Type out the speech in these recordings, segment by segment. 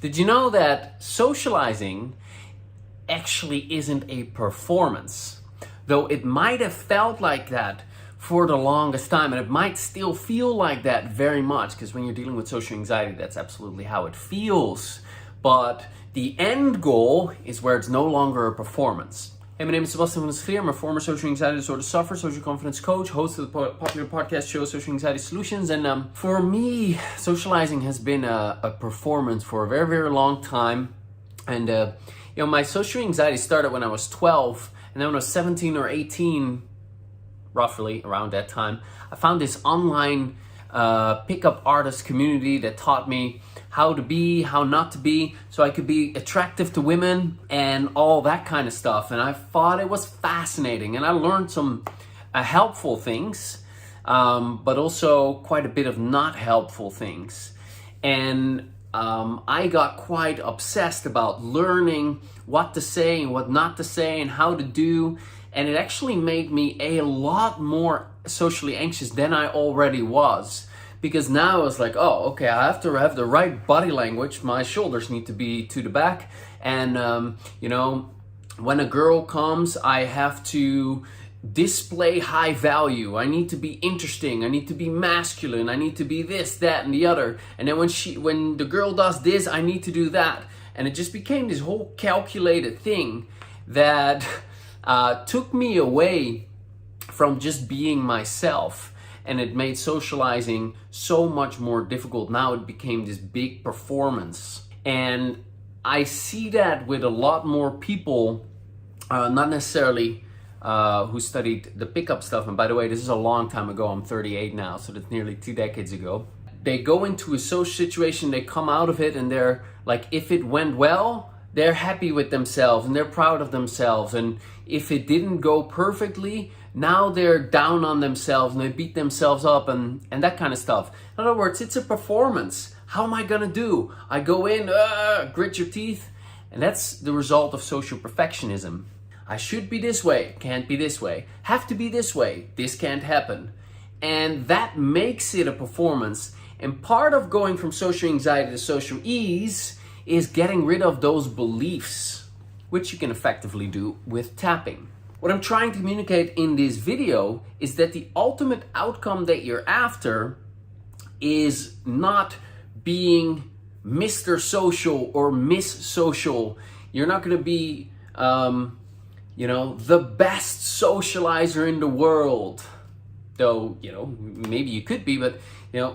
Did you know that socializing actually isn't a performance? Though it might have felt like that for the longest time, and it might still feel like that very much, because when you're dealing with social anxiety, that's absolutely how it feels. But the end goal is where it's no longer a performance. Hey, my name is Sebastiaan. I'm a former social anxiety disorder sufferer, social confidence coach, host of the popular podcast show Social Anxiety Solutions. And for me, socializing has been a performance for a very, very long time. And my social anxiety started when I was 12, and then when I was 17 or 18, roughly around that time, I found this online pickup artist community that taught me how to be, how not to be, so I could be attractive to women and all that kind of stuff. And I thought it was fascinating, and I learned some helpful things, but also quite a bit of not helpful things. And I got quite obsessed about learning what to say and what not to say and how to do. And it actually made me a lot more socially anxious than I already was. Because now I was like, oh, okay, I have to have the right body language. My shoulders need to be to the back. And, when a girl comes, I have to display high value. I need to be interesting. I need to be masculine. I need to be this, that, and the other. And then when the girl does this, I need to do that. And it just became this whole calculated thing that took me away from just being myself. And it made socializing so much more difficult. Now it became this big performance. And I see that with a lot more people, not necessarily who studied the pickup stuff. And by the way, this is a long time ago. I'm 38 now, so that's nearly 2 decades ago. They go into a social situation, they come out of it, and they're like, if it went well, they're happy with themselves and they're proud of themselves. And if it didn't go perfectly, now they're down on themselves and they beat themselves up and that kind of stuff. In other words, it's a performance. How am I gonna do? I go in, grit your teeth, and that's the result of social perfectionism. I should be this way, can't be this way. Have to be this way, this can't happen. And that makes it a performance. And part of going from social anxiety to social ease is getting rid of those beliefs, which you can effectively do with tapping. What I'm trying to communicate in this video is that the ultimate outcome that you're after is not being Mr. Social or Miss Social. You're not going to be, the best socializer in the world. Though, maybe you could be, but,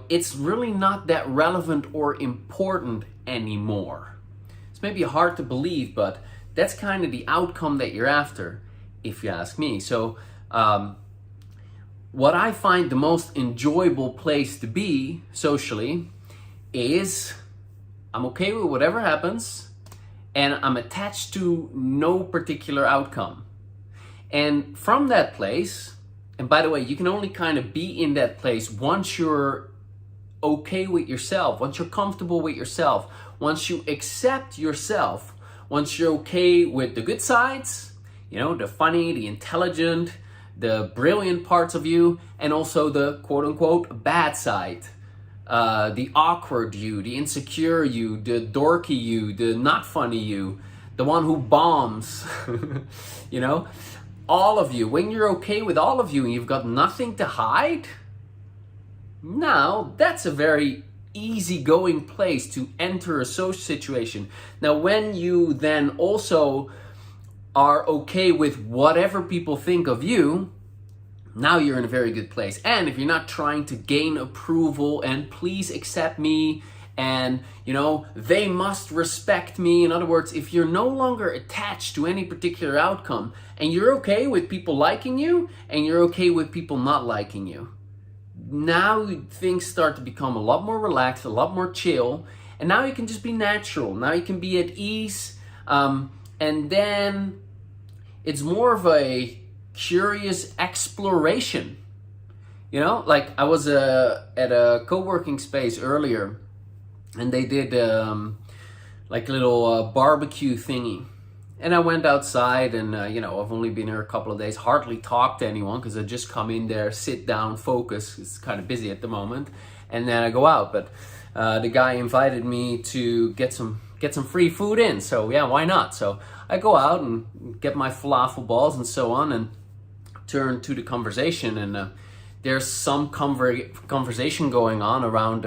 it's really not that relevant or important anymore. It's maybe hard to believe, but that's kind of the outcome that you're after, if you ask me. So what I find the most enjoyable place to be socially is I'm okay with whatever happens, and I'm attached to no particular outcome. And from that place, and by the way, you can only kind of be in that place once you're okay with yourself, once you're comfortable with yourself, once you accept yourself, once you're okay with the good sides, the funny, the intelligent, the brilliant parts of you, and also the quote-unquote bad side. The awkward you, the insecure you, the dorky you, the not funny you, the one who bombs, all of you. When you're okay with all of you and you've got nothing to hide, now that's a very easygoing place to enter a social situation. Now, when you then also are okay with whatever people think of you, now you're in a very good place. And if you're not trying to gain approval and please accept me and, they must respect me. In other words, if you're no longer attached to any particular outcome and you're okay with people liking you and you're okay with people not liking you, now things start to become a lot more relaxed, a lot more chill, and now you can just be natural. Now you can be at ease, and then it's more of a curious exploration. Like I was at a co-working space earlier, and they did like a little barbecue thingy. And I went outside and, I've only been here a couple of days, hardly talked to anyone because I just come in there, sit down, focus. It's kind of busy at the moment. And then I go out. But the guy invited me to get some get some free food in. So yeah, why not? So I go out and get my falafel balls and so on, and turn to the conversation. And there's some conversation going on around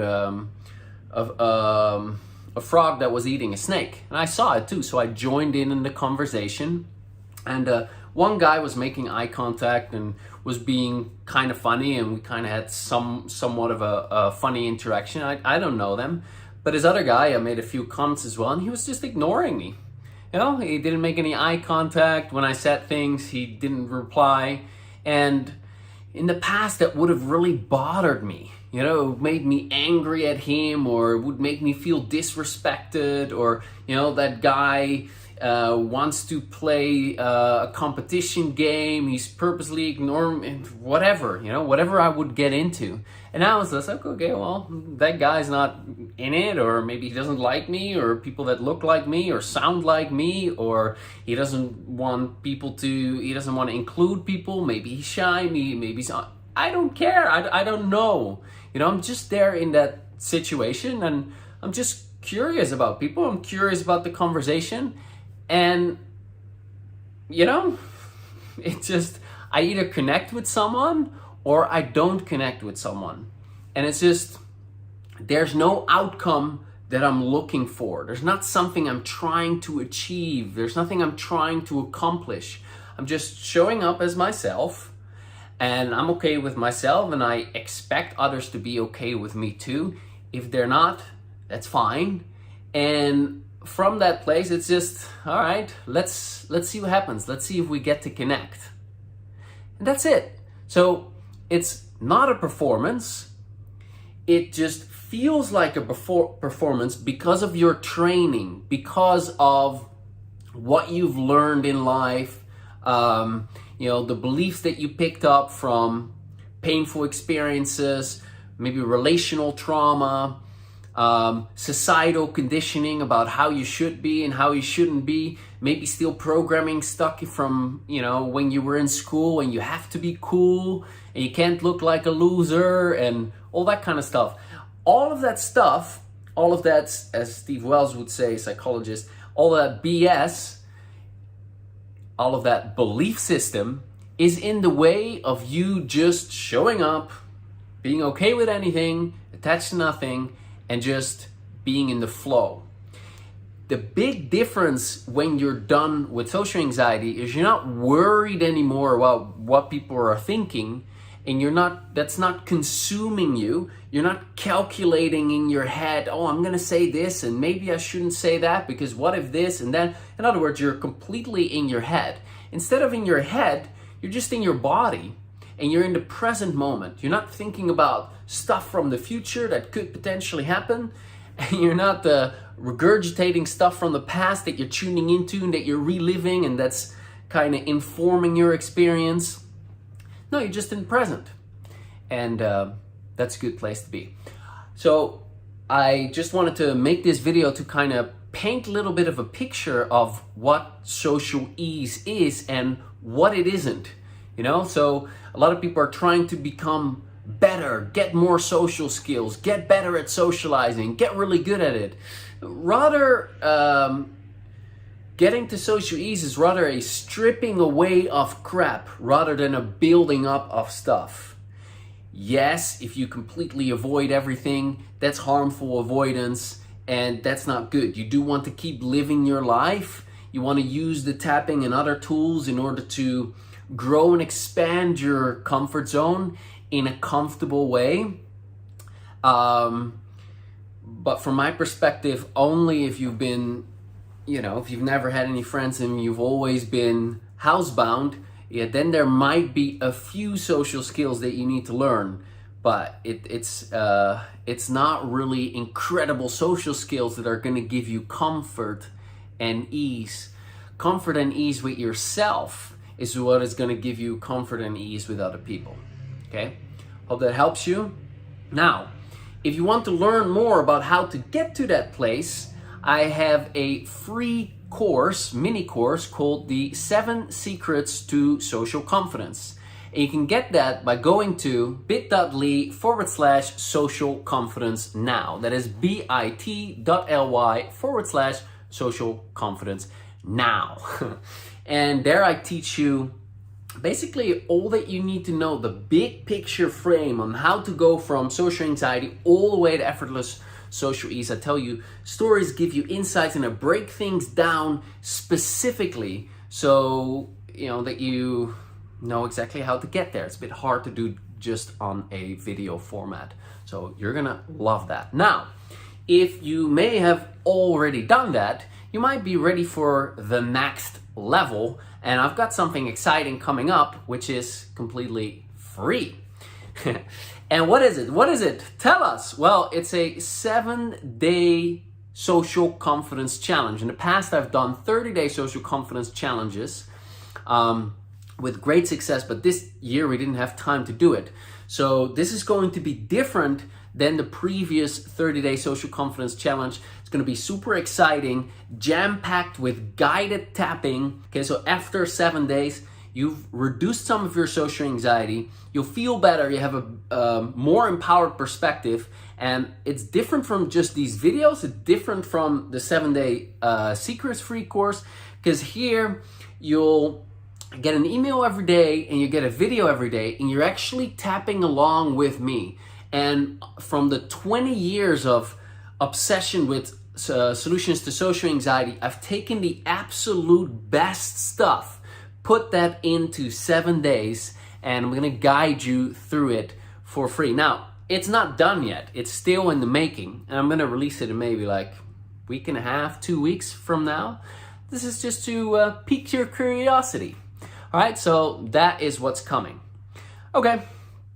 a frog that was eating a snake, and I saw it too. So I joined in the conversation, and one guy was making eye contact and was being kind of funny, and we kind of had somewhat of a funny interaction. I don't know them, but his other guy, I made a few comments as well, and he was just ignoring me. You know, he didn't make any eye contact when I said things. He didn't reply, and in the past that would have really bothered me. You know, it made me angry at him, or it would make me feel disrespected, or, you know, that guy wants to play a competition game, he's purposely ignoring, whatever, you know, whatever I would get into. And I was just like, okay, well, that guy's not in it, or maybe he doesn't like me, or people that look like me or sound like me, or he doesn't want he doesn't want to include people, maybe he's shy, maybe he's not. I don't care, I don't know. You know, I'm just there in that situation, and I'm just curious about people. I'm curious about the conversation, and, you know, it's just, I either connect with someone or I don't connect with someone. And it's just, there's no outcome that I'm looking for. There's not something I'm trying to achieve. There's nothing I'm trying to accomplish. I'm just showing up as myself. And I'm okay with myself, and I expect others to be okay with me too. If they're not, that's fine. And from that place, it's just, all right, let's see what happens. Let's see if we get to connect. And that's it. So it's not a performance. It just feels like a performance because of your training, because of what you've learned in life. You know, the beliefs that you picked up from painful experiences, maybe relational trauma, societal conditioning about how you should be and how you shouldn't be, maybe still programming stuck from, you know, when you were in school and you have to be cool and you can't look like a loser and all that kind of stuff. All of that stuff, all of that, as Steve Wells would say, psychologist, all that BS, all of that belief system is in the way of you just showing up, being okay with anything, attached to nothing, and just being in the flow. The big difference when you're done with social anxiety is you're not worried anymore about what people are thinking, and that's not consuming you. You're not calculating in your head, oh, I'm gonna say this and maybe I shouldn't say that because what if this and that. In other words, you're completely in your head. Instead of in your head, you're just in your body and you're in the present moment. You're not thinking about stuff from the future that could potentially happen. And you're not regurgitating stuff from the past that you're tuning into and that you're reliving and that's kind of informing your experience. No, you're just in the present. And that's a good place to be. So I just wanted to make this video to kind of paint a little bit of a picture of what social ease is and what it isn't. You know, so a lot of people are trying to become better, get more social skills, get better at socializing, get really good at it. Rather, getting to social ease is rather a stripping away of crap rather than a building up of stuff. Yes, if you completely avoid everything, that's harmful avoidance and that's not good. You do want to keep living your life. You want to use the tapping and other tools in order to grow and expand your comfort zone in a comfortable way. But from my perspective, only if you've been, you know, if you've never had any friends and you've always been housebound, yeah, then there might be a few social skills that you need to learn. But it's not really incredible social skills that are going to give you comfort and ease. Comfort and ease with yourself is what is going to give you comfort and ease with other people. Okay? Hope that helps you. Now, if you want to learn more about how to get to that place, I have a free course, mini course called the 7 Secrets to Social Confidence. And you can get that by going to bit.ly/social confidence now. That is bit.ly/social confidence now. And there I teach you basically all that you need to know, the big picture frame on how to go from social anxiety all the way to effortless social ease. I tell you, stories give you insights and I break things down specifically so that you know exactly how to get there. It's a bit hard to do just on a video format. So you're gonna love that. Now, if you may have already done that, you might be ready for the next level. And I've got something exciting coming up, which is completely free. And what is it? What is it? Tell us. Well, it's a 7-day social confidence challenge. In the past, I've done 30-day social confidence challenges with great success, but this year we didn't have time to do it. So this is going to be different than the previous 30-day social confidence challenge. It's going to be super exciting, jam-packed with guided tapping. Okay, so after 7 days, you've reduced some of your social anxiety. You'll feel better. You have a more empowered perspective. And it's different from just these videos. It's different from the 7-day secrets free course. Because here, you'll get an email every day and you get a video every day. And you're actually tapping along with me. And from the 20 years of obsession with solutions to social anxiety, I've taken the absolute best stuff, put that into 7 days, and I'm gonna guide you through it for free. Now, it's not done yet. It's still in the making, and I'm gonna release it in maybe like a week and a half, 2 weeks from now. This is just to pique your curiosity. All right, so that is what's coming. Okay,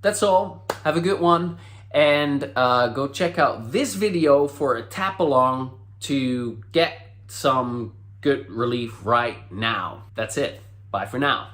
that's all. Have a good one, and go check out this video for a tap along to get some good relief right now. That's it. Bye for now.